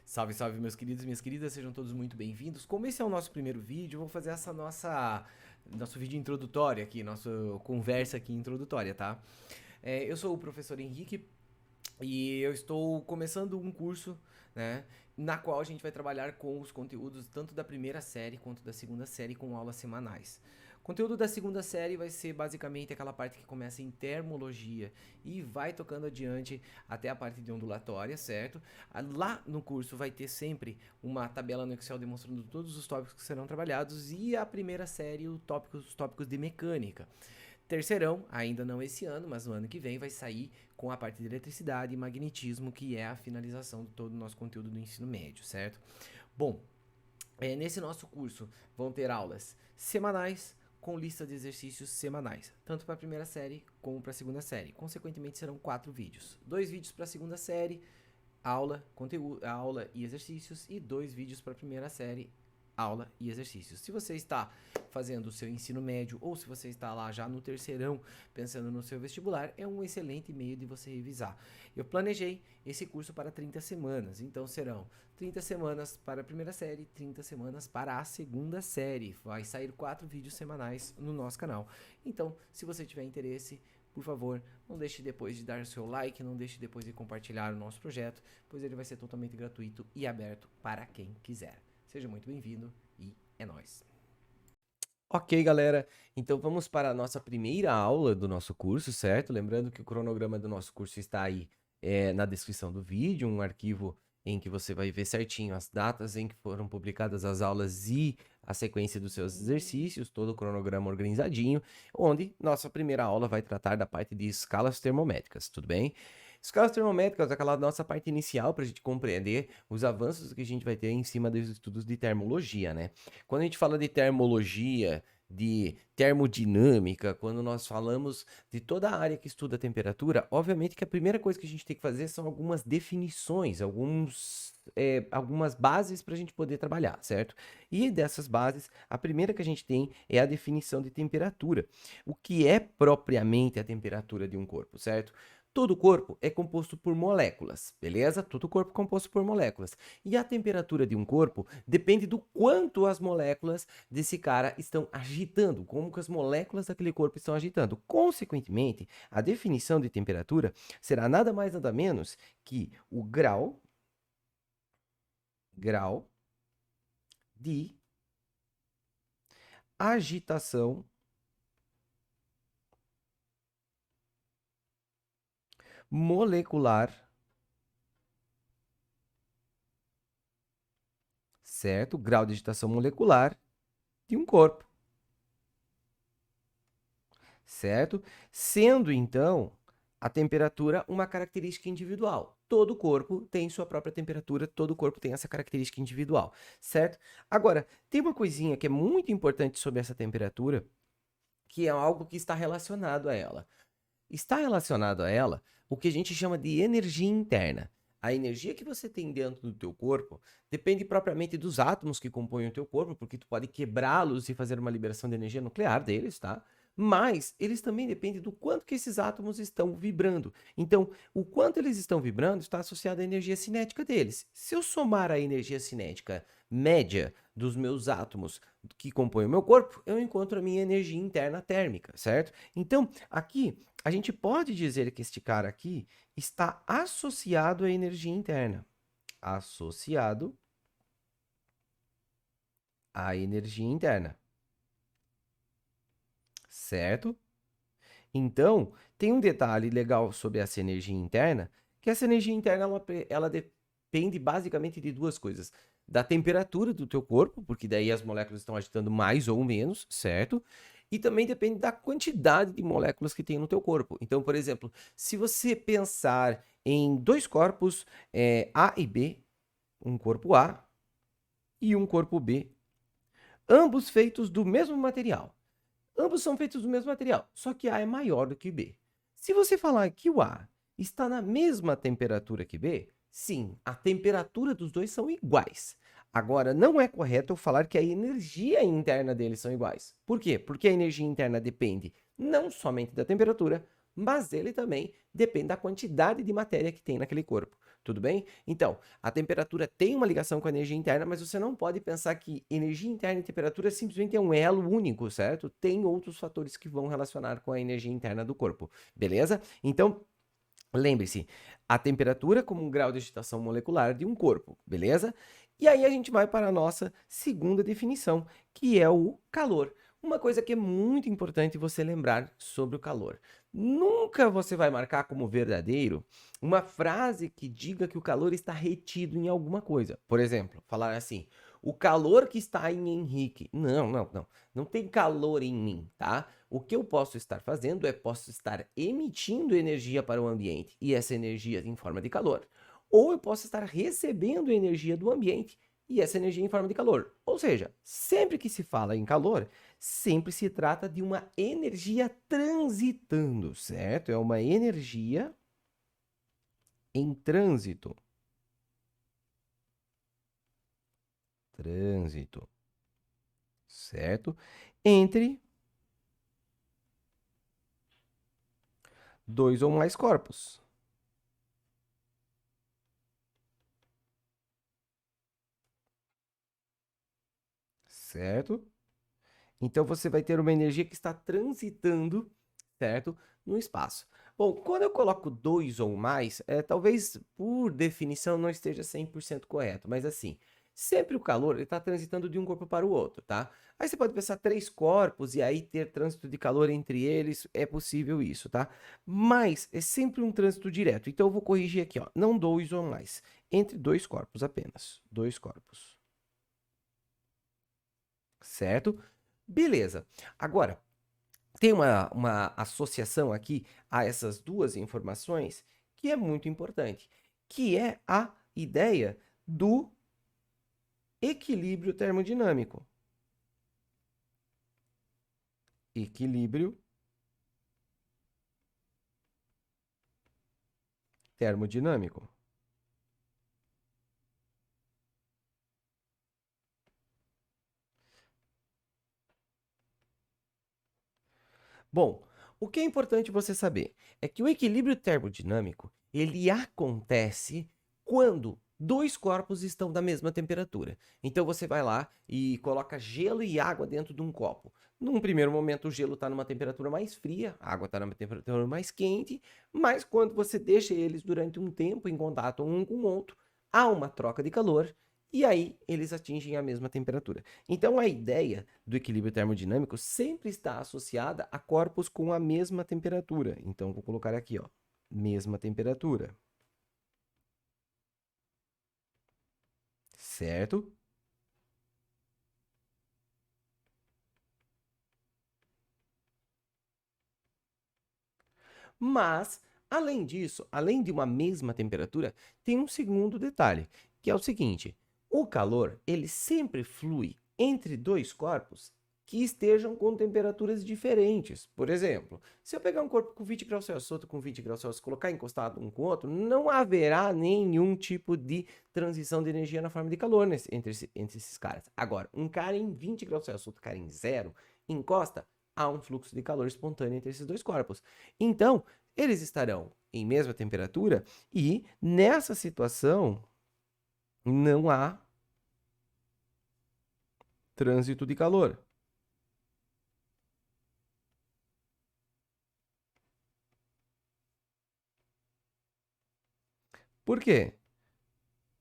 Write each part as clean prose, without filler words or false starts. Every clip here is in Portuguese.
Salve, salve, meus queridos e minhas queridas, sejam todos muito bem-vindos. Como esse é o nosso primeiro vídeo, eu vou fazer essa nosso vídeo introdutório aqui, nossa conversa aqui introdutória, tá? Eu sou o professor Henrique e eu estou começando um curso, né, na qual a gente vai trabalhar com os conteúdos tanto da primeira série quanto da segunda série com aulas semanais. O conteúdo da segunda série vai ser basicamente aquela parte que começa em termologia e vai tocando adiante até a parte de ondulatória, certo? Lá no curso vai ter sempre uma tabela no Excel demonstrando todos os tópicos que serão trabalhados e a primeira série os tópicos de mecânica. Terceirão, ainda não esse ano, mas no ano que vem vai sair com a parte de eletricidade e magnetismo, que é a finalização de todo o nosso conteúdo do ensino médio, certo? Bom, nesse nosso curso vão ter aulas semanais com lista de exercícios semanais, tanto para a primeira série como para a segunda série. Consequentemente, serão 4 vídeos. 2 vídeos para a segunda série, aula, conteúdo, aula e exercícios, e 2 vídeos para a primeira série, aula e exercícios. Se você está fazendo o seu ensino médio ou se você está lá já no terceirão pensando no seu vestibular, é um excelente meio de você revisar. Eu planejei esse curso para 30 semanas, então serão 30 semanas para a primeira série, 30 semanas para a segunda série. Vai sair 4 vídeos semanais no nosso canal. Então, se você tiver interesse, por favor, não deixe depois de dar o seu like, não deixe depois de compartilhar o nosso projeto, pois ele vai ser totalmente gratuito e aberto para quem quiser. Seja muito bem-vindo e é nóis! Ok, galera, então vamos para a nossa primeira aula do nosso curso, certo? Lembrando que o cronograma do nosso curso está aí na descrição do vídeo, um arquivo em que você vai ver certinho as datas em que foram publicadas as aulas e a sequência dos seus exercícios, todo o cronograma organizadinho, onde nossa primeira aula vai tratar da parte de escalas termométricas, tudo bem? Escalas termométricas, aquela nossa parte inicial para a gente compreender os avanços que a gente vai ter em cima dos estudos de termologia, né? Quando a gente fala de termologia, de termodinâmica, quando nós falamos de toda a área que estuda a temperatura, obviamente que a primeira coisa que a gente tem que fazer são algumas definições, algumas bases para a gente poder trabalhar, certo? E dessas bases, a primeira que a gente tem é a definição de temperatura. O que é propriamente a temperatura de um corpo, certo? Todo corpo é composto por moléculas, beleza? Todo corpo é composto por moléculas. E a temperatura de um corpo depende do quanto as moléculas desse cara estão agitando, como que as moléculas daquele corpo estão agitando. Consequentemente, a definição de temperatura será nada mais nada menos que o grau de agitação molecular, certo? Grau de agitação molecular de um corpo, certo? Sendo, então, a temperatura uma característica individual. Todo corpo tem sua própria temperatura, todo corpo tem essa característica individual, certo? Agora, tem uma coisinha que é muito importante sobre essa temperatura, que é algo que está relacionado a ela. Está relacionado a ela o que a gente chama de energia interna. A energia que você tem dentro do teu corpo depende propriamente dos átomos que compõem o teu corpo, porque tu pode quebrá-los e fazer uma liberação de energia nuclear deles, tá? Mas eles também dependem do quanto que esses átomos estão vibrando. Então, o quanto eles estão vibrando está associado à energia cinética deles. Se eu somar a energia cinética média dos meus átomos que compõem o meu corpo, eu encontro a minha energia interna térmica, certo? Então, aqui, a gente pode dizer que este cara aqui está associado à energia interna. Associado à energia interna. Certo? Então, tem um detalhe legal sobre essa energia interna, que essa energia interna ela depende basicamente de duas coisas. Da temperatura do teu corpo, porque daí as moléculas estão agitando mais ou menos, certo? E também depende da quantidade de moléculas que tem no teu corpo. Então, por exemplo, se você pensar em dois corpos A e B, um corpo A e um corpo B, ambos feitos do mesmo material. Ambos são feitos do mesmo material, só que A é maior do que B. Se você falar que o A está na mesma temperatura que B, sim, a temperatura dos dois são iguais. Agora, não é correto eu falar que a energia interna deles são iguais. Por quê? Porque a energia interna depende não somente da temperatura, mas ele também depende da quantidade de matéria que tem naquele corpo. Tudo bem? Então, a temperatura tem uma ligação com a energia interna, mas você não pode pensar que energia interna e temperatura simplesmente é um elo único, certo? Tem outros fatores que vão relacionar com a energia interna do corpo, beleza? Então, lembre-se, a temperatura como um grau de agitação molecular de um corpo, beleza? E aí a gente vai para a nossa segunda definição, que é o calor. Uma coisa que é muito importante você lembrar sobre o calor. Nunca você vai marcar como verdadeiro uma frase que diga que o calor está retido em alguma coisa. Por exemplo, falar assim: o calor que está em Henrique. Não, não, não. Não tem calor em mim, tá? O que eu posso estar fazendo é posso estar emitindo energia para o ambiente, e essa energia em forma de calor. Ou eu posso estar recebendo energia do ambiente, e essa energia em forma de calor. Ou seja, sempre que se fala em calor, sempre se trata de uma energia transitando, certo? É uma energia em trânsito. Trânsito, certo? Entre dois ou mais corpos. Certo? Então você vai ter uma energia que está transitando, certo? No espaço. Bom, quando eu coloco dois ou mais, talvez por definição não esteja 100% correto, mas assim, sempre o calor está transitando de um corpo para o outro, tá? Aí você pode pensar três corpos e aí ter trânsito de calor entre eles, é possível isso, tá? Mas é sempre um trânsito direto. Então eu vou corrigir aqui, ó, não dois ou mais, entre dois corpos apenas, dois corpos. Certo? Beleza. Agora, tem uma associação aqui a essas duas informações que é muito importante, que é a ideia do equilíbrio termodinâmico. Equilíbrio termodinâmico. Bom, o que é importante você saber é que o equilíbrio termodinâmico, ele acontece quando dois corpos estão da mesma temperatura. Então você vai lá e coloca gelo e água dentro de um copo. Num primeiro momento o gelo está numa temperatura mais fria, a água está numa temperatura mais quente, mas quando você deixa eles durante um tempo em contato um com o outro, há uma troca de calor e aí eles atingem a mesma temperatura. Então a ideia do equilíbrio termodinâmico sempre está associada a corpos com a mesma temperatura. Então vou colocar aqui, ó, mesma temperatura. Certo? Mas, além disso, além de uma mesma temperatura, tem um segundo detalhe, que é o seguinte: o calor, ele sempre flui entre dois corpos que estejam com temperaturas diferentes. Por exemplo, se eu pegar um corpo com 20 graus Celsius, outro com 20 graus Celsius, colocar encostado um com o outro, não haverá nenhum tipo de transição de energia na forma de calor entre esses caras. Agora, um cara em 20 graus Celsius, outro cara em zero, encosta, há um fluxo de calor espontâneo entre esses dois corpos. Então, eles estarão em mesma temperatura e, nessa situação, não há trânsito de calor. Por quê?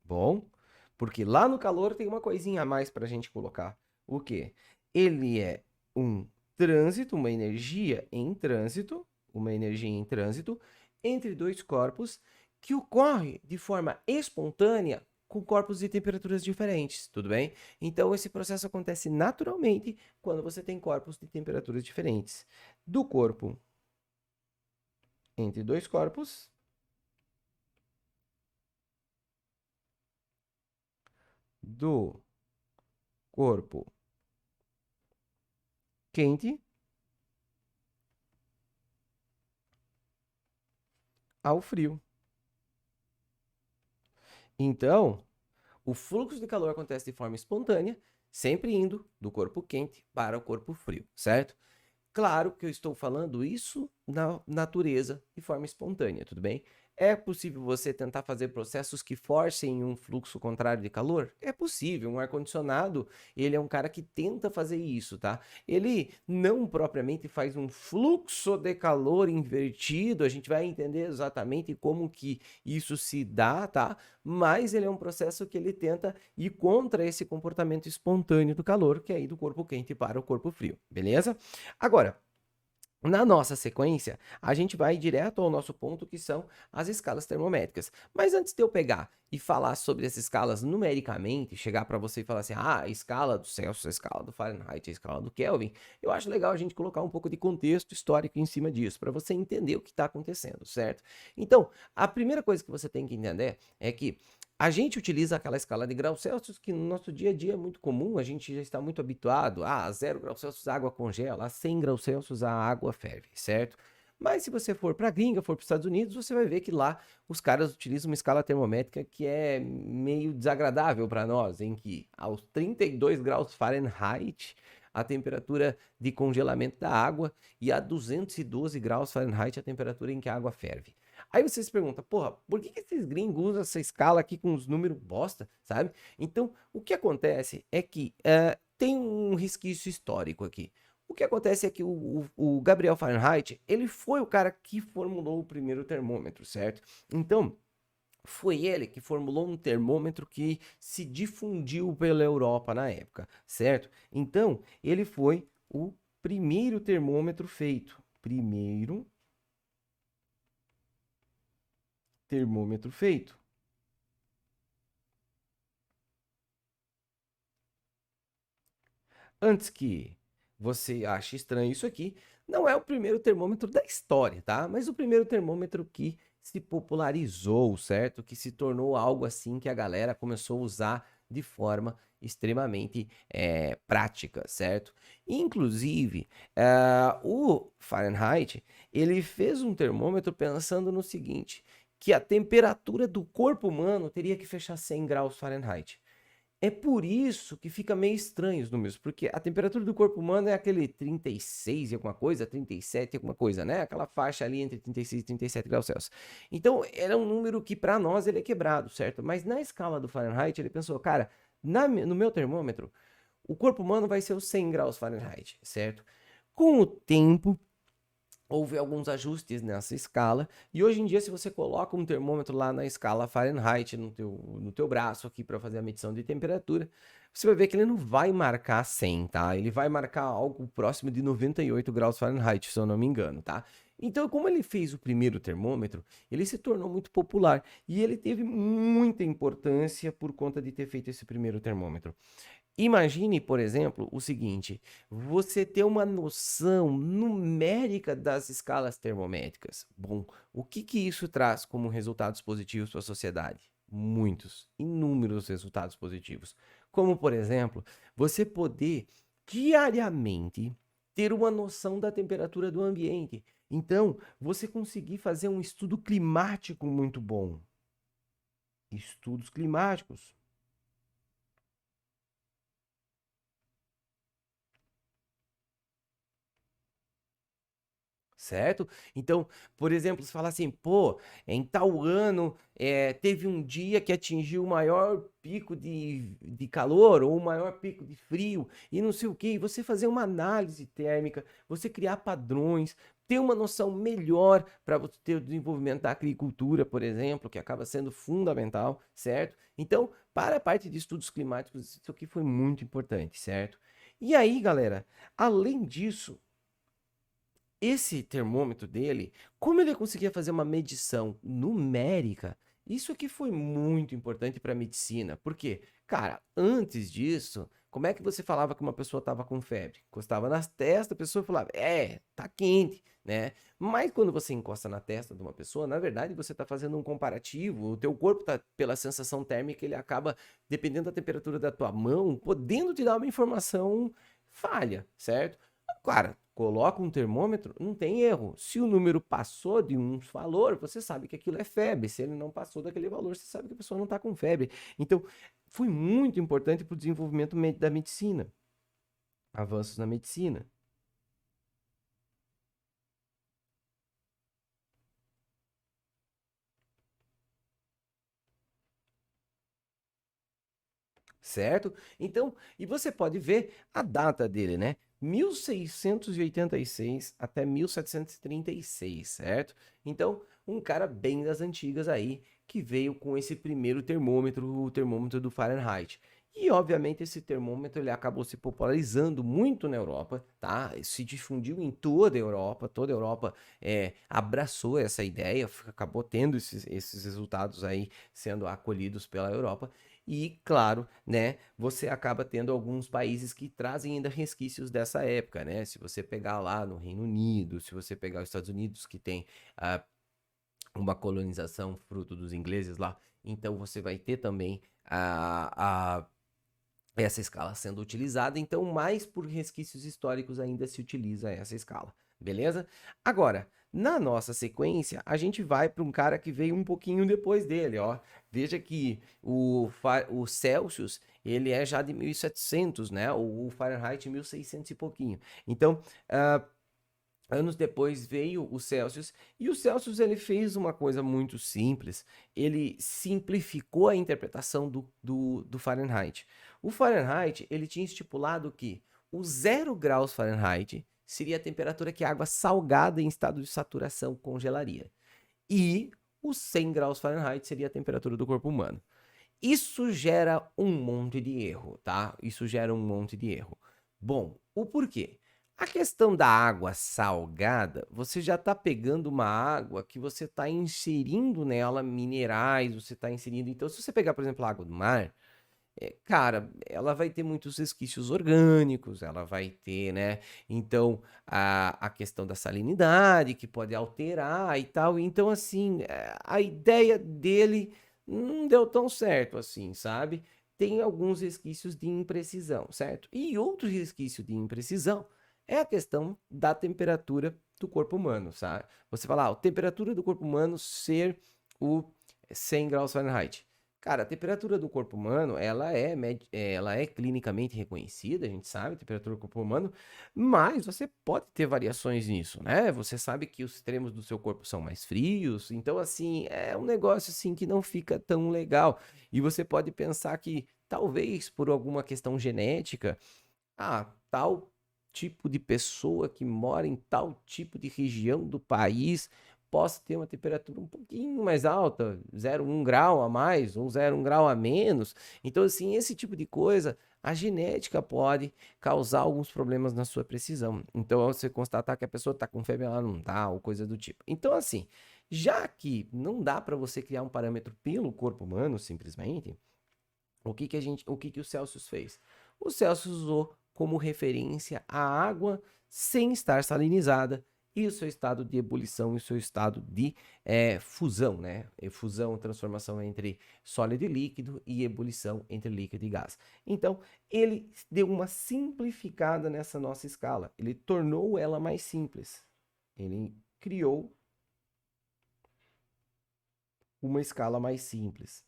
Bom, porque lá no calor tem uma coisinha a mais para a gente colocar. O quê? Ele é um trânsito, uma energia em trânsito entre dois corpos que ocorre de forma espontânea com corpos de temperaturas diferentes, tudo bem? Então esse processo acontece naturalmente quando você tem corpos de temperaturas diferentes. Do corpo entre dois corpos, do corpo quente ao frio. Então, o fluxo de calor acontece de forma espontânea, sempre indo do corpo quente para o corpo frio, certo? Claro que eu estou falando isso na natureza de forma espontânea, tudo bem? É possível você tentar fazer processos que forcem um fluxo contrário de calor? É possível. Um ar-condicionado, ele é um cara que tenta fazer isso, tá? Ele não propriamente faz um fluxo de calor invertido, a gente vai entender exatamente como que isso se dá, tá? Mas ele é um processo que ele tenta ir contra esse comportamento espontâneo do calor, que é ir do corpo quente para o corpo frio, beleza? Agora, na nossa sequência, a gente vai direto ao nosso ponto, que são as escalas termométricas. Mas antes de eu pegar e falar sobre as escalas numericamente, chegar para você e falar assim, ah, a escala do Celsius, a escala do Fahrenheit, a escala do Kelvin, eu acho legal a gente colocar um pouco de contexto histórico em cima disso, para você entender o que está acontecendo, certo? Então, a primeira coisa que você tem que entender é que a gente utiliza aquela escala de graus Celsius que no nosso dia a dia é muito comum, a gente já está muito habituado. A 0 graus Celsius a água congela, a 100 graus Celsius a água ferve, certo? Mas se você for para a gringa, for para os Estados Unidos, você vai ver que lá os caras utilizam uma escala termométrica que é meio desagradável para nós, em que aos 32 graus Fahrenheit a temperatura de congelamento da água e a 212 graus Fahrenheit a temperatura em que a água ferve. Aí você se pergunta, porra, por que esses gringos usam essa escala aqui com os números bosta, sabe? Então, o que acontece é que tem um resquício histórico aqui. O que acontece é que o Gabriel Fahrenheit, ele foi o cara que formulou o primeiro termômetro, certo? Então, foi ele que formulou um termômetro que se difundiu pela Europa na época, certo? Então, ele foi o primeiro termômetro feito. Primeiro termômetro feito. Antes que você ache estranho isso aqui, não é o primeiro termômetro da história, tá? Mas o primeiro termômetro que se popularizou, certo? Que se tornou algo assim que a galera começou a usar de forma extremamente prática, certo? Inclusive, o Fahrenheit, ele fez um termômetro pensando no seguinte, que a temperatura do corpo humano teria que fechar 100 graus Fahrenheit. É por isso que fica meio estranho os números, porque a temperatura do corpo humano é aquele 36 e alguma coisa, 37 e alguma coisa, né? Aquela faixa ali entre 36 e 37 graus Celsius. Então, era um número que para nós ele é quebrado, certo? Mas na escala do Fahrenheit, ele pensou, cara, no meu termômetro, o corpo humano vai ser os 100 graus Fahrenheit, certo? Com o tempo, houve alguns ajustes nessa escala, e hoje em dia, se você coloca um termômetro lá na escala Fahrenheit no teu braço aqui para fazer a medição de temperatura, você vai ver que ele não vai marcar 100, tá? Ele vai marcar algo próximo de 98 graus Fahrenheit, se eu não me engano, tá? Então, como ele fez o primeiro termômetro, ele se tornou muito popular e ele teve muita importância por conta de ter feito esse primeiro termômetro. Imagine, por exemplo, o seguinte: você ter uma noção numérica das escalas termométricas. Bom, o que que isso traz como resultados positivos para a sociedade? Muitos, inúmeros resultados positivos. Como, por exemplo, você poder diariamente ter uma noção da temperatura do ambiente. Então, você conseguir fazer um estudo climático muito bom. Estudos climáticos. Certo? Então, por exemplo, você fala assim, pô, em tal ano teve um dia que atingiu o maior pico de calor ou o maior pico de frio e não sei o que, você fazer uma análise térmica, você criar padrões, ter uma noção melhor para você ter o desenvolvimento da agricultura, por exemplo, que acaba sendo fundamental, certo? Então, para a parte de estudos climáticos, isso aqui foi muito importante, certo? E aí, galera, além disso, esse termômetro dele, como ele conseguia fazer uma medição numérica, isso aqui foi muito importante para a medicina. Por quê? Cara, antes disso, como é que você falava que uma pessoa estava com febre? Encostava nas testas, a pessoa falava, tá quente, né? Mas quando você encosta na testa de uma pessoa, na verdade você está fazendo um comparativo, o teu corpo tá, pela sensação térmica, ele acaba, dependendo da temperatura da tua mão, podendo te dar uma informação falha, certo? Claro, coloca um termômetro, não tem erro. Se o número passou de um valor, você sabe que aquilo é febre. Se ele não passou daquele valor, você sabe que a pessoa não está com febre. Então, foi muito importante para o desenvolvimento da medicina. Avanços na medicina. certo? Então, e você pode ver a data dele, né? 1686 até 1736, certo? Então, um cara bem das antigas aí, que veio com esse primeiro termômetro, o termômetro do Fahrenheit. E, obviamente, esse termômetro ele acabou se popularizando muito na Europa, tá? Se difundiu em toda a Europa abraçou essa ideia, acabou tendo esses resultados aí sendo acolhidos pela Europa. E, claro, né, você acaba tendo alguns países que trazem ainda resquícios dessa época, né? Se você pegar lá no Reino Unido, se você pegar os Estados Unidos, que tem uma colonização fruto dos ingleses lá, então você vai ter também essa escala sendo utilizada, então mais por resquícios históricos ainda se utiliza essa escala, beleza? Agora, na nossa sequência, a gente vai para um cara que veio um pouquinho depois dele, ó. Veja que o Celsius, ele é já de 1700, né? O Fahrenheit 1600 e pouquinho. Então, anos depois veio o Celsius, e o Celsius ele fez uma coisa muito simples, ele simplificou a interpretação do Fahrenheit. O Fahrenheit ele tinha estipulado que o 0 graus Fahrenheit seria a temperatura que a água salgada em estado de saturação congelaria, e os 100 graus Fahrenheit seria a temperatura do corpo humano. Isso gera um monte de erro, tá? Isso gera um monte de erro. Bom, o porquê? A questão da água salgada, você já está pegando uma água que você está inserindo nela minerais, você está inserindo. Então, se você pegar, por exemplo, a água do mar, cara, ela vai ter muitos resquícios orgânicos, ela vai ter, né? Então, a questão da salinidade, que pode alterar e tal. Então, assim, a ideia dele não deu tão certo assim, sabe? Tem alguns resquícios de imprecisão, certo? E outro resquício de imprecisão é a questão da temperatura do corpo humano, sabe? Você fala, a temperatura do corpo humano ser o 100 graus Fahrenheit. Cara, a temperatura do corpo humano, ela é clinicamente reconhecida, a gente sabe, a temperatura do corpo humano, mas você pode ter variações nisso, né? Você sabe que os extremos do seu corpo são mais frios, então, assim, é um negócio, assim, que não fica tão legal. E você pode pensar que, talvez, por alguma questão genética, tal tipo de pessoa que mora em tal tipo de região do país possa ter uma temperatura um pouquinho mais alta, 0,1 grau a mais ou 0,1 grau a menos. Então, assim, esse tipo de coisa, a genética pode causar alguns problemas na sua precisão. Então, você constatar que a pessoa está com febre, ela não está, ou coisa do tipo. Então, assim, já que não dá para você criar um parâmetro pelo corpo humano, simplesmente, o que que o Celsius fez? O Celsius usou como referência a água sem estar salinizada e o seu estado de ebulição e o seu estado de fusão, né? Fusão, transformação entre sólido e líquido e ebulição entre líquido e gás. Então, ele deu uma simplificada nessa nossa escala. Ele tornou ela mais simples. Ele criou uma escala mais simples.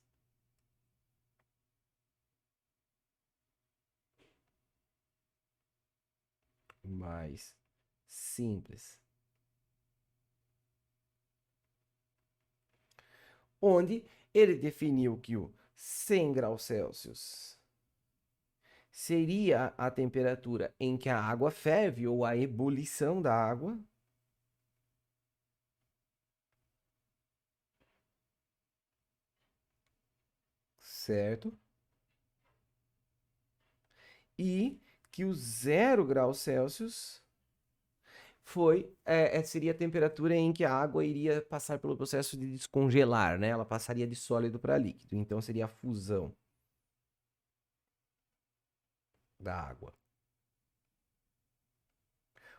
Mais simples. Onde ele definiu que o 100 graus Celsius seria a temperatura em que a água ferve ou a ebulição da água. Certo? E que o 0 graus Celsius seria a temperatura em que a água iria passar pelo processo de descongelar, né? Ela passaria de sólido para líquido. Então seria a fusão da água.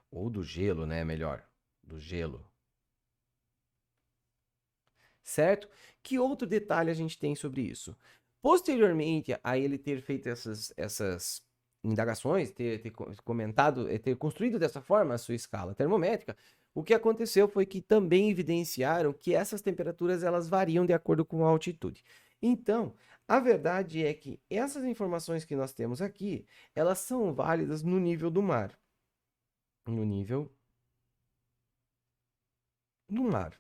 Ou do gelo, né? Melhor. Do gelo. Certo? Que outro detalhe a gente tem sobre isso? Posteriormente a ele ter feito essas indagações, ter comentado, ter construído dessa forma a sua escala termométrica, o que aconteceu foi que também evidenciaram que essas temperaturas elas variam de acordo com a altitude. Então, a verdade é que essas informações que nós temos aqui, elas são válidas no nível do mar. No nível do mar.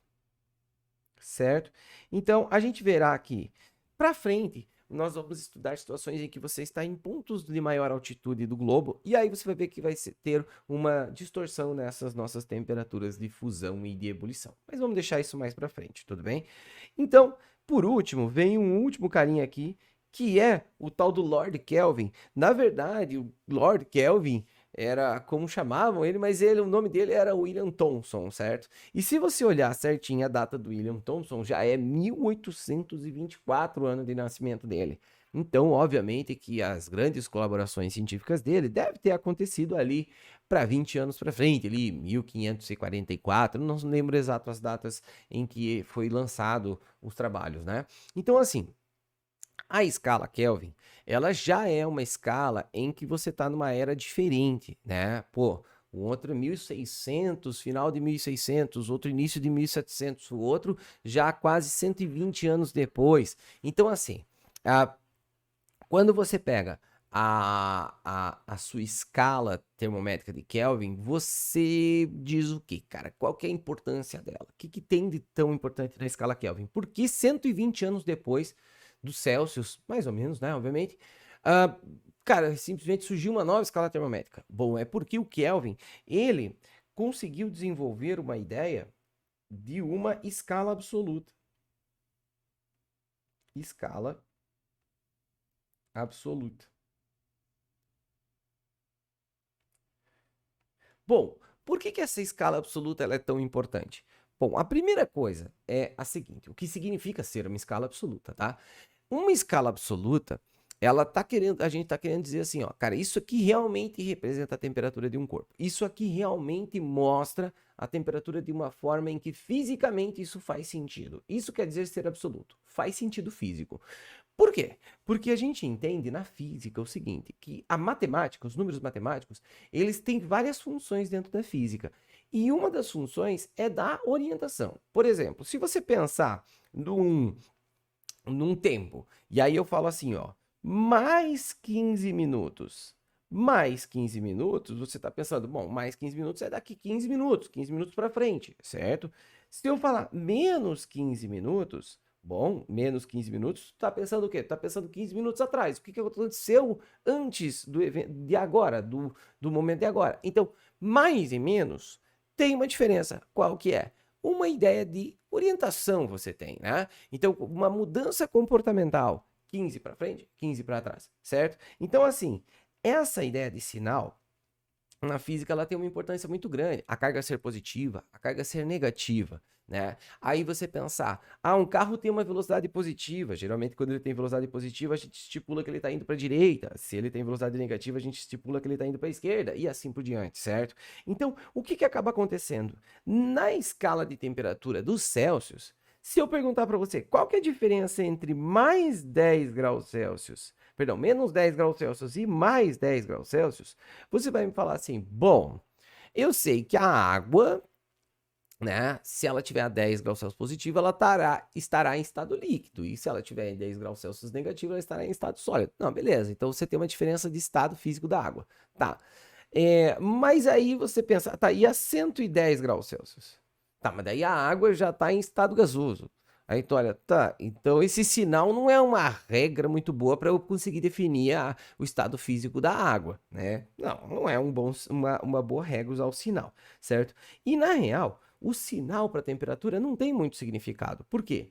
Certo? Então, a gente verá aqui para frente, nós vamos estudar situações em que você está em pontos de maior altitude do globo, e aí você vai ver que vai ter uma distorção nessas nossas temperaturas de fusão e de ebulição. Mas vamos deixar isso mais para frente, tudo bem? Então, por último, vem um último carinha aqui, que é o tal do Lord Kelvin. Na verdade, o Lord Kelvin era como chamavam ele, mas o nome dele era William Thomson, certo? E se você olhar certinho a data do William Thomson, já é 1824 ano de nascimento dele. Então, obviamente que as grandes colaborações científicas dele devem ter acontecido ali para 20 anos para frente, ali 1544, não lembro exato as datas em que foi lançado os trabalhos, né? Então, assim, a escala Kelvin, ela já é uma escala em que você está numa era diferente, né? Pô, o outro é 1600, final de 1600, outro início de 1700, o outro já quase 120 anos depois. Então, assim, quando você pega a sua escala termométrica de Kelvin, você diz o quê, cara? Qual que é a importância dela? O que tem de tão importante na escala Kelvin? Porque 120 anos depois do Celsius, mais ou menos, né? Obviamente, cara, simplesmente surgiu uma nova escala termométrica. Bom, é porque o Kelvin, ele conseguiu desenvolver uma ideia de uma escala absoluta. Escala absoluta. Bom, por que essa escala absoluta ela é tão importante? Bom, a primeira coisa é a seguinte: o que significa ser uma escala absoluta, tá? Uma escala absoluta, a gente tá querendo dizer assim, ó, cara, isso aqui realmente representa a temperatura de um corpo. Isso aqui realmente mostra a temperatura de uma forma em que fisicamente isso faz sentido. Isso quer dizer ser absoluto. Faz sentido físico. Por quê? Porque a gente entende na física o seguinte, que a matemática, os números matemáticos, eles têm várias funções dentro da física. E uma das funções é dar orientação. Por exemplo, se você pensar num tempo, e aí eu falo assim, ó, mais 15 minutos. Mais 15 minutos, você está pensando, bom, mais 15 minutos é daqui 15 minutos para frente, certo? Se eu falar menos 15 minutos, bom, menos 15 minutos, tá pensando o quê? Tá pensando 15 minutos atrás. O que aconteceu antes do evento de agora, do momento de agora? Então, mais e menos tem uma diferença. Qual que é? Uma ideia de orientação você tem, né? Então, uma mudança comportamental, 15 para frente, 15 para trás, certo? Então, assim, essa ideia de sinal na física ela tem uma importância muito grande. A carga ser positiva, a carga ser negativa, né? Aí você pensar, um carro tem uma velocidade positiva. Geralmente, quando ele tem velocidade positiva, a gente estipula que ele está indo para a direita. Se ele tem velocidade negativa, a gente estipula que ele está indo para a esquerda e assim por diante, certo? Então, o que acaba acontecendo? Na escala de temperatura dos Celsius, se eu perguntar para você qual que é a diferença entre mais 10 graus Celsius, perdão, menos 10 graus Celsius e mais 10 graus Celsius, você vai me falar assim, bom, eu sei que a água, né, se ela tiver a 10 graus Celsius positivo, ela estará em estado líquido, e se ela tiver em 10 graus Celsius negativo, ela estará em estado sólido. Não, beleza, então você tem uma diferença de estado físico da água, tá. Mas aí você pensa, tá, e a 110 graus Celsius? Tá, mas daí a água já está em estado gasoso. Aí tu olha, tá, então esse sinal não é uma regra muito boa para eu conseguir definir o estado físico da água, né? Não é uma boa regra usar o sinal, certo? E na real, o sinal para a temperatura não tem muito significado. Por quê?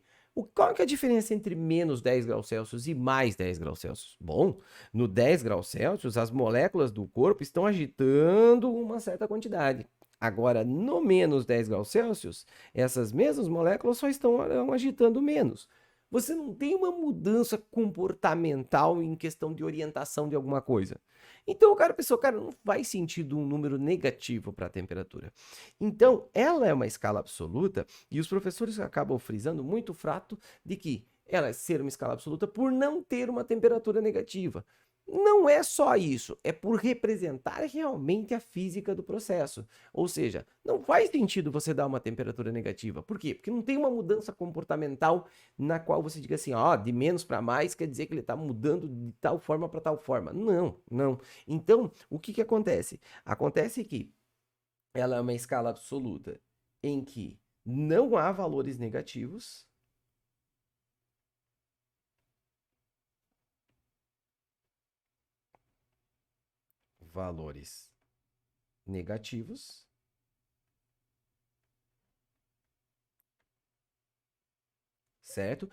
Qual que é a diferença entre menos 10 graus Celsius e mais 10 graus Celsius? Bom, no 10 graus Celsius, as moléculas do corpo estão agitando uma certa quantidade. Agora, no menos 10 graus Celsius, essas mesmas moléculas só estão agitando menos. Você não tem uma mudança comportamental em questão de orientação de alguma coisa. Então, o cara pensou, cara, não faz sentido um número negativo para a temperatura. Então, ela é uma escala absoluta e os professores acabam frisando muito o fato de que ela é ser uma escala absoluta por não ter uma temperatura negativa. Não é só isso, é por representar realmente a física do processo. Ou seja, não faz sentido você dar uma temperatura negativa. Por quê? Porque não tem uma mudança comportamental na qual você diga assim, ó, de menos para mais quer dizer que ele está mudando de tal forma para tal forma. Não, não. Então, o que acontece? Acontece que ela é uma escala absoluta em que não há valores negativos valores negativos. Certo?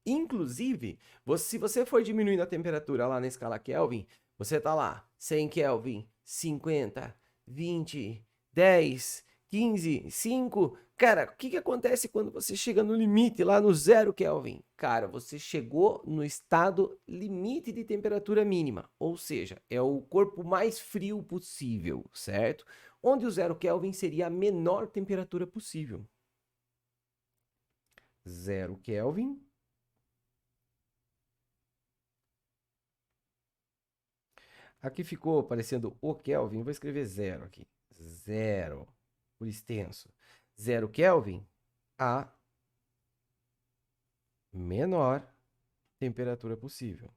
Inclusive, se você for diminuindo a temperatura lá na escala Kelvin, você tá lá, 100 Kelvin, 50, 20, 10, 15, 5. Cara, o que acontece quando você chega no limite, lá no 0 Kelvin? Cara, você chegou no estado limite de temperatura mínima, ou seja, é o corpo mais frio possível, certo? Onde o 0 Kelvin seria a menor temperatura possível. 0 Kelvin. Aqui ficou aparecendo o Kelvin, vou escrever 0 aqui. 0, por extenso. 0 Kelvin, a menor temperatura possível.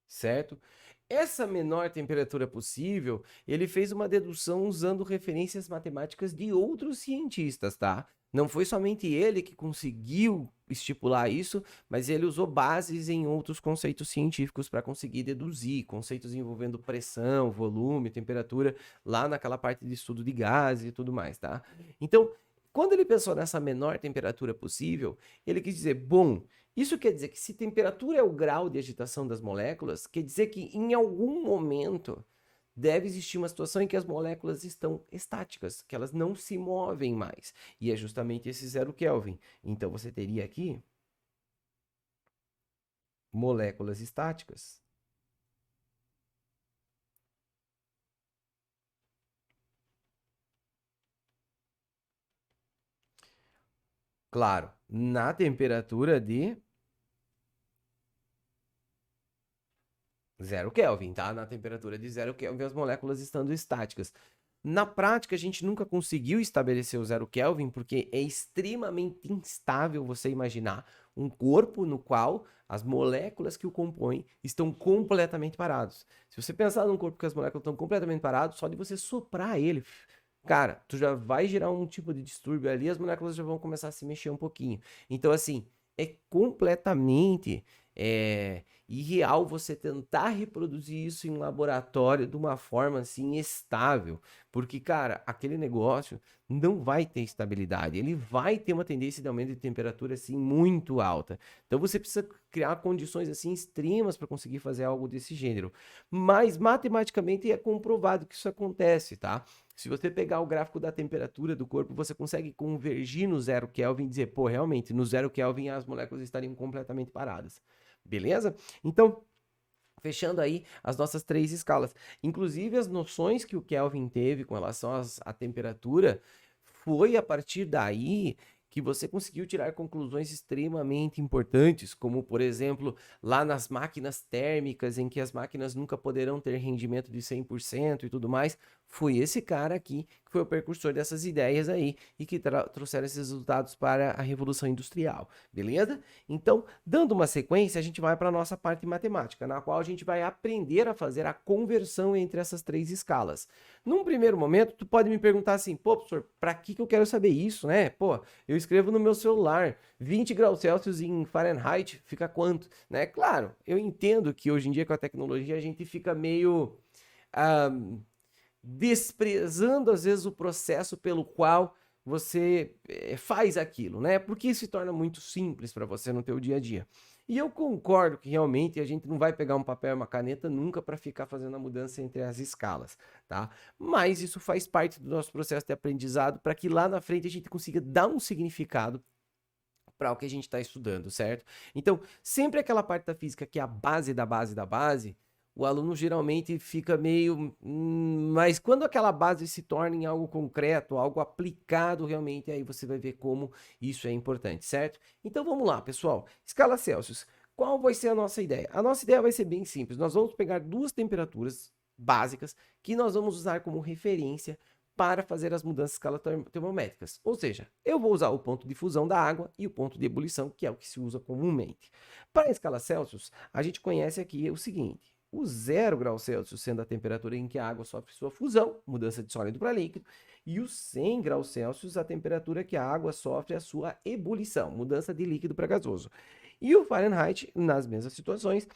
Certo? Essa menor temperatura possível, ele fez uma dedução usando referências matemáticas de outros cientistas, tá? Não foi somente ele que conseguiu estipular isso, mas ele usou bases em outros conceitos científicos para conseguir deduzir, conceitos envolvendo pressão, volume, temperatura, lá naquela parte de estudo de gases e tudo mais, tá? Então, quando ele pensou nessa menor temperatura possível, ele quis dizer, bom, isso quer dizer que se temperatura é o grau de agitação das moléculas, quer dizer que em algum momento deve existir uma situação em que as moléculas estão estáticas, que elas não se movem mais. E é justamente esse 0 Kelvin. Então você teria aqui moléculas estáticas. Claro, na temperatura de 0 Kelvin, tá? Na temperatura de 0 Kelvin, as moléculas estando estáticas. Na prática, a gente nunca conseguiu estabelecer o 0 Kelvin, porque é extremamente instável você imaginar um corpo no qual as moléculas que o compõem estão completamente parados. Se você pensar num corpo que as moléculas estão completamente paradas, só de você soprar ele, cara, tu já vai gerar um tipo de distúrbio ali, as moléculas já vão começar a se mexer um pouquinho. Então, assim, é completamente irreal você tentar reproduzir isso em um laboratório de uma forma assim estável, porque, cara, aquele negócio não vai ter estabilidade, ele vai ter uma tendência de aumento de temperatura assim muito alta. Então você precisa criar condições assim extremas para conseguir fazer algo desse gênero. Mas matematicamente é comprovado que isso acontece, tá? Se você pegar o gráfico da temperatura do corpo, você consegue convergir no 0 Kelvin e dizer, pô, realmente, no 0 Kelvin as moléculas estariam completamente paradas. Beleza? Então, fechando aí as nossas 3 escalas. Inclusive, as noções que o Kelvin teve com relação à temperatura, foi a partir daí que você conseguiu tirar conclusões extremamente importantes, como, por exemplo, lá nas máquinas térmicas, em que as máquinas nunca poderão ter rendimento de 100% e tudo mais, foi esse cara aqui que foi o precursor dessas ideias aí e que trouxeram esses resultados para a Revolução Industrial, beleza? Então, dando uma sequência, a gente vai para a nossa parte matemática, na qual a gente vai aprender a fazer a conversão entre essas 3 escalas. Num primeiro momento, tu pode me perguntar assim, pô, professor, para que eu quero saber isso, né? Pô, eu escrevo no meu celular, 20 graus Celsius em Fahrenheit, fica quanto? Né? Claro, eu entendo que hoje em dia com a tecnologia a gente fica meio desprezando às vezes o processo pelo qual você faz aquilo, né? Porque isso se torna muito simples para você no teu dia a dia. E eu concordo que realmente a gente não vai pegar um papel e uma caneta nunca para ficar fazendo a mudança entre as escalas, tá? Mas isso faz parte do nosso processo de aprendizado para que lá na frente a gente consiga dar um significado para o que a gente está estudando, certo? Então, sempre aquela parte da física que é a base da base da base, o aluno geralmente fica meio. Mas quando aquela base se torna em algo concreto, algo aplicado realmente, aí você vai ver como isso é importante, certo? Então vamos lá, pessoal. Escala Celsius. Qual vai ser a nossa ideia? A nossa ideia vai ser bem simples. Nós vamos pegar 2 temperaturas básicas que nós vamos usar como referência para fazer as mudanças termométricas. Ou seja, eu vou usar o ponto de fusão da água e o ponto de ebulição, que é o que se usa comumente. Para a escala Celsius, a gente conhece aqui o seguinte: o 0 graus Celsius sendo a temperatura em que a água sofre sua fusão, mudança de sólido para líquido, e o 100 graus Celsius a temperatura que a água sofre a sua ebulição, mudança de líquido para gasoso. E o Fahrenheit, nas mesmas situações,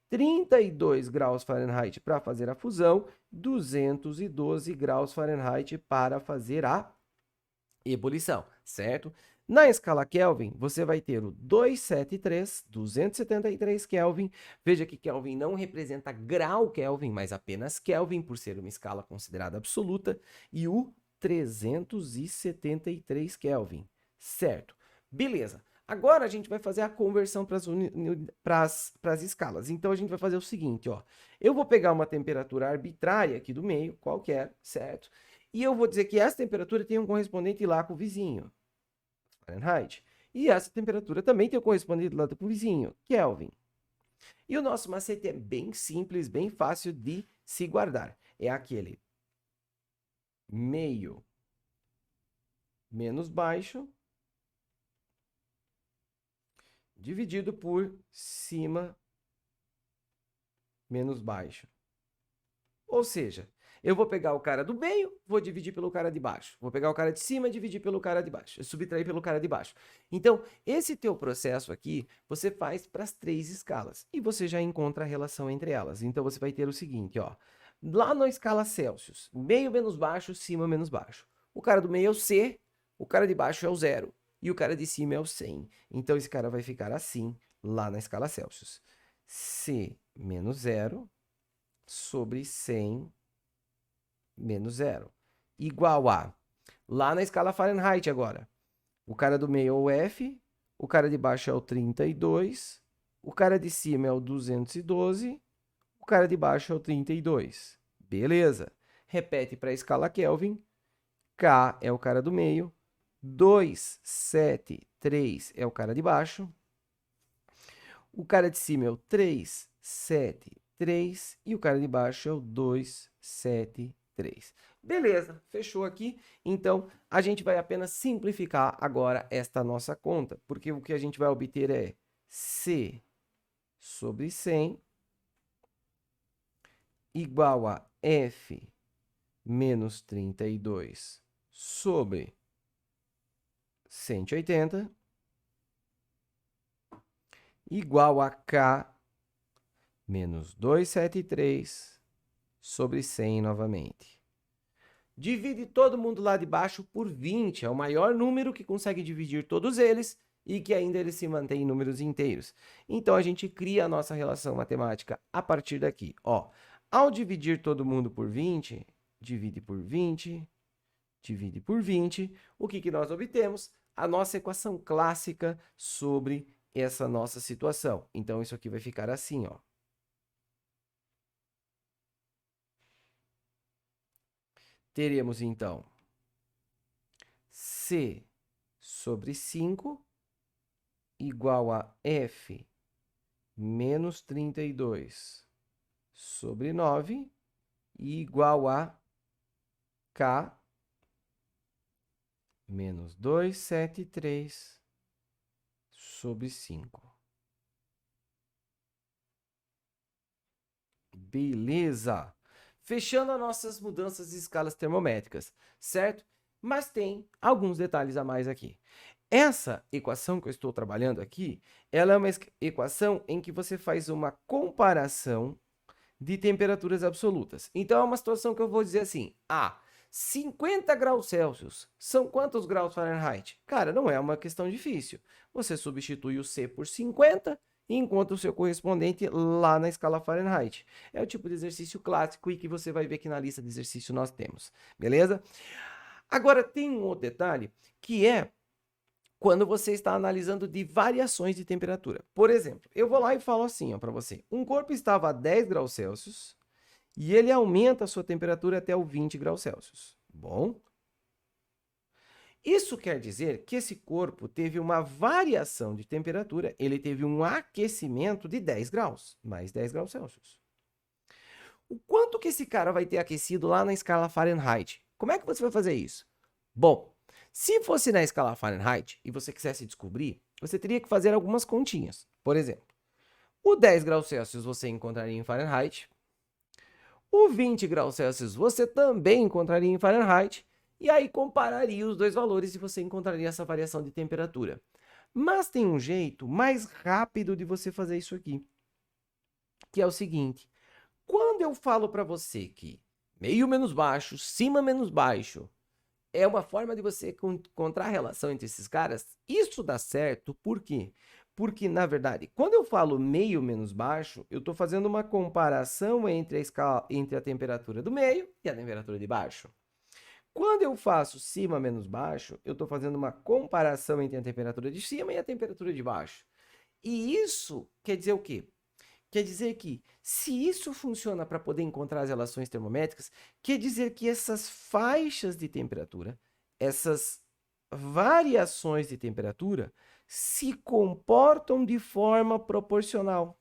32 graus Fahrenheit para fazer a fusão, 212 graus Fahrenheit para fazer a ebulição, certo? Na escala Kelvin, você vai ter o 273 Kelvin. Veja que Kelvin não representa grau Kelvin, mas apenas Kelvin, por ser uma escala considerada absoluta. E o 373 Kelvin, certo? Beleza. Agora a gente vai fazer a conversão para as escalas. Então a gente vai fazer o seguinte, ó. Eu vou pegar uma temperatura arbitrária aqui do meio, qualquer, certo? E eu vou dizer que essa temperatura tem um correspondente lá com o vizinho, Fahrenheit. E essa temperatura também tem um correspondente lá com o vizinho, Kelvin. E o nosso macete é bem simples, bem fácil de se guardar. É aquele meio menos baixo dividido por cima menos baixo. Ou seja, eu vou pegar o cara do meio, vou dividir pelo cara de baixo. Vou pegar o cara de cima, dividir pelo cara de baixo. Subtrair pelo cara de baixo. Então, esse teu processo aqui, você faz para as 3 escalas. E você já encontra a relação entre elas. Então, você vai ter o seguinte, ó. Lá na escala Celsius, meio menos baixo, cima menos baixo. O cara do meio é o C, o cara de baixo é o 0. E o cara de cima é o 100. Então, esse cara vai ficar assim, lá na escala Celsius. C menos 0 sobre 100 menos 0. Igual a, lá na escala Fahrenheit agora, o cara do meio é o F, o cara de baixo é o 32, o cara de cima é o 212, o cara de baixo é o 32. Beleza. Repete para a escala Kelvin. K é o cara do meio, 273 é o cara de baixo, o cara de cima é o 373 e o cara de baixo é o 273. Beleza, fechou aqui. Então, a gente vai apenas simplificar agora esta nossa conta, porque o que a gente vai obter é C sobre 100 igual a F menos 32 sobre 180 igual a K menos 273 sobre 100 novamente. Divide todo mundo lá de baixo por 20, é o maior número que consegue dividir todos eles e que ainda ele se mantém em números inteiros. Então, a gente cria a nossa relação matemática a partir daqui. Ó, ao dividir todo mundo por 20, divide por 20, divide por 20, o que nós obtemos? A nossa equação clássica sobre essa nossa situação. Então, isso aqui vai ficar assim, ó. Teremos, então, C sobre 5 igual a F menos 32 sobre 9 e igual a K menos 273 sobre 5. Beleza! Fechando as nossas mudanças de escalas termométricas, certo? Mas tem alguns detalhes a mais aqui. Essa equação que eu estou trabalhando aqui, ela é uma equação em que você faz uma comparação de temperaturas absolutas. Então, é uma situação que eu vou dizer assim, 50 graus Celsius são quantos graus Fahrenheit? Cara, não é uma questão difícil. Você substitui o C por 50 e encontra o seu correspondente lá na escala Fahrenheit. É o tipo de exercício clássico e que você vai ver que na lista de exercício nós temos, beleza? Agora, tem um outro detalhe, que é quando você está analisando de variações de temperatura. Por exemplo, eu vou lá e falo assim para você, um corpo estava a 10 graus Celsius e ele aumenta a sua temperatura até o 20 graus Celsius. Bom, isso quer dizer que esse corpo teve uma variação de temperatura, ele teve um aquecimento de 10 graus, mais 10 graus Celsius. O quanto que esse cara vai ter aquecido lá na escala Fahrenheit? Como é que você vai fazer isso? Bom, se fosse na escala Fahrenheit e você quisesse descobrir, você teria que fazer algumas continhas. Por exemplo, O 10 graus Celsius você encontraria em Fahrenheit. O 20 graus Celsius você também encontraria em Fahrenheit. E aí compararia os dois valores e você encontraria essa variação de temperatura. Mas tem um jeito mais rápido de você fazer isso aqui, que é o seguinte. Quando eu falo para você que meio menos baixo, cima menos baixo, é uma forma de você encontrar a relação entre esses caras, isso dá certo, por quê? Porque, na verdade, quando eu falo meio menos baixo, eu estou fazendo uma comparação entre a temperatura do meio e a temperatura de baixo. Quando eu faço cima menos baixo, eu estou fazendo uma comparação entre a temperatura de cima e a temperatura de baixo. E isso quer dizer o quê? Quer dizer que, se isso funciona para poder encontrar as relações termométricas, quer dizer que essas faixas de temperatura, essas variações de temperatura, se comportam de forma proporcional.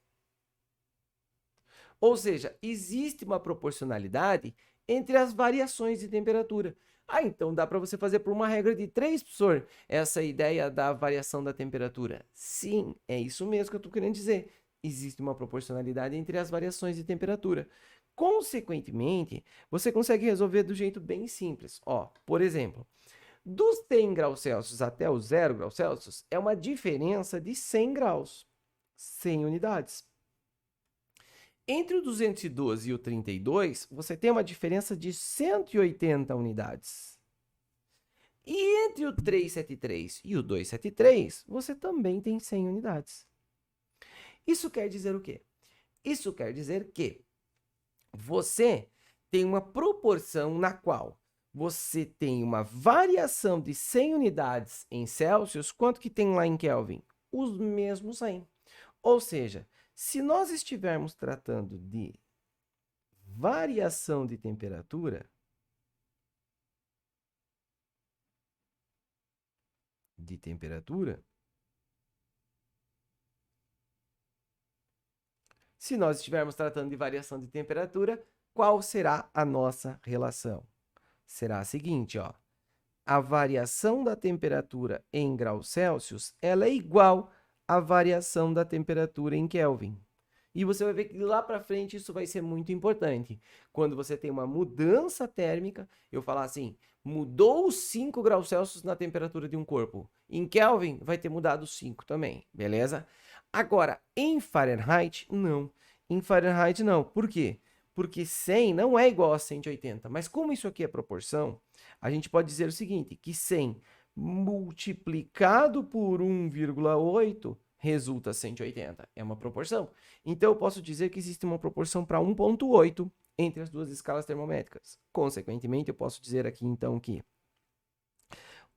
Ou seja, existe uma proporcionalidade entre as variações de temperatura. Então dá para você fazer por uma regra de 3, professor, essa ideia da variação da temperatura. Sim, é isso mesmo que eu estou querendo dizer. Existe uma proporcionalidade entre as variações de temperatura. Consequentemente, você consegue resolver do jeito bem simples. Por exemplo, dos 100 graus Celsius até o 0 graus Celsius é uma diferença de 100 graus, 100 unidades. Entre o 212 e o 32, você tem uma diferença de 180 unidades. E entre o 373 e o 273, você também tem 100 unidades. Isso quer dizer o quê? Isso quer dizer que você tem uma proporção na qual você tem uma variação de 100 unidades em Celsius. Quanto que tem lá em Kelvin? Os mesmos 100. Ou seja, se nós estivermos tratando de variação de temperatura, se nós estivermos tratando de variação de temperatura, qual será a nossa relação? Será a seguinte, a variação da temperatura em graus Celsius, ela é igual à variação da temperatura em Kelvin. E você vai ver que lá para frente isso vai ser muito importante. Quando você tem uma mudança térmica, eu falar assim, mudou 5 graus Celsius na temperatura de um corpo. Em Kelvin, vai ter mudado 5 também, beleza? Agora, em Fahrenheit, não. Em Fahrenheit, não. Por quê? Porque 100 não é igual a 180. Mas como isso aqui é proporção, a gente pode dizer o seguinte, que 100 multiplicado por 1,8 resulta 180. É uma proporção. Então, eu posso dizer que existe uma proporção para 1,8 entre as duas escalas termométricas. Consequentemente, eu posso dizer aqui, então, que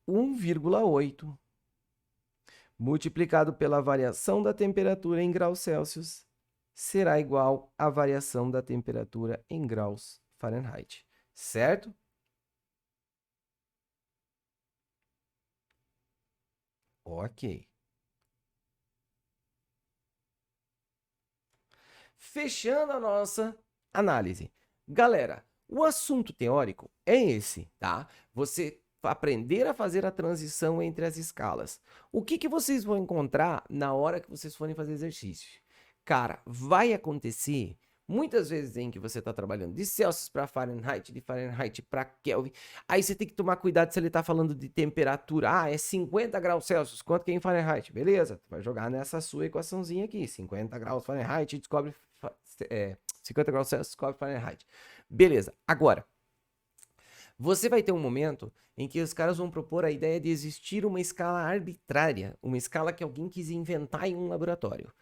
1,8 multiplicado pela variação da temperatura em graus Celsius será igual à variação da temperatura em graus Fahrenheit. Certo? Ok. Fechando a nossa análise. Galera, o assunto teórico é esse, tá? Você aprender a fazer a transição entre as escalas. O que vocês vão encontrar na hora que vocês forem fazer exercício? Cara, vai acontecer muitas vezes em que você está trabalhando de Celsius para Fahrenheit, de Fahrenheit para Kelvin. Aí você tem que tomar cuidado se ele está falando de temperatura. É 50 graus Celsius. Quanto que é em Fahrenheit? Beleza, vai jogar nessa sua equaçãozinha aqui. 50 graus Fahrenheit, descobre 50 graus Celsius, descobre Fahrenheit. Beleza, agora, você vai ter um momento em que os caras vão propor a ideia de existir uma escala arbitrária, uma escala que alguém quis inventar em um laboratório.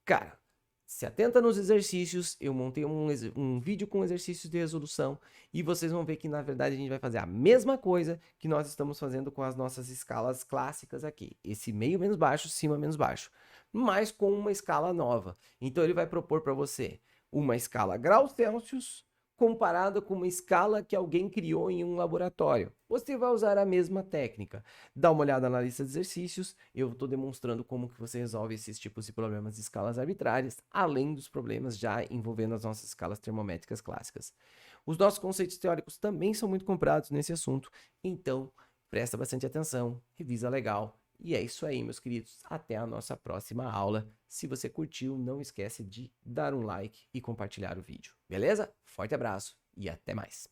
Cara, se atenta nos exercícios, eu montei um vídeo com exercícios de resolução e vocês vão ver que, na verdade, a gente vai fazer a mesma coisa que nós estamos fazendo com as nossas escalas clássicas aqui. Esse meio menos baixo, cima menos baixo, mas com uma escala nova. Então, ele vai propor para você uma escala graus Celsius comparada com uma escala que alguém criou em um laboratório. Você vai usar a mesma técnica. Dá uma olhada na lista de exercícios, eu estou demonstrando como que você resolve esses tipos de problemas de escalas arbitrárias, além dos problemas já envolvendo as nossas escalas termométricas clássicas. Os nossos conceitos teóricos também são muito comprados nesse assunto, então presta bastante atenção, revisa legal E é isso aí, meus queridos. Até a nossa próxima aula. Se você curtiu, não esquece de dar um like e compartilhar o vídeo. Beleza? Forte abraço e até mais.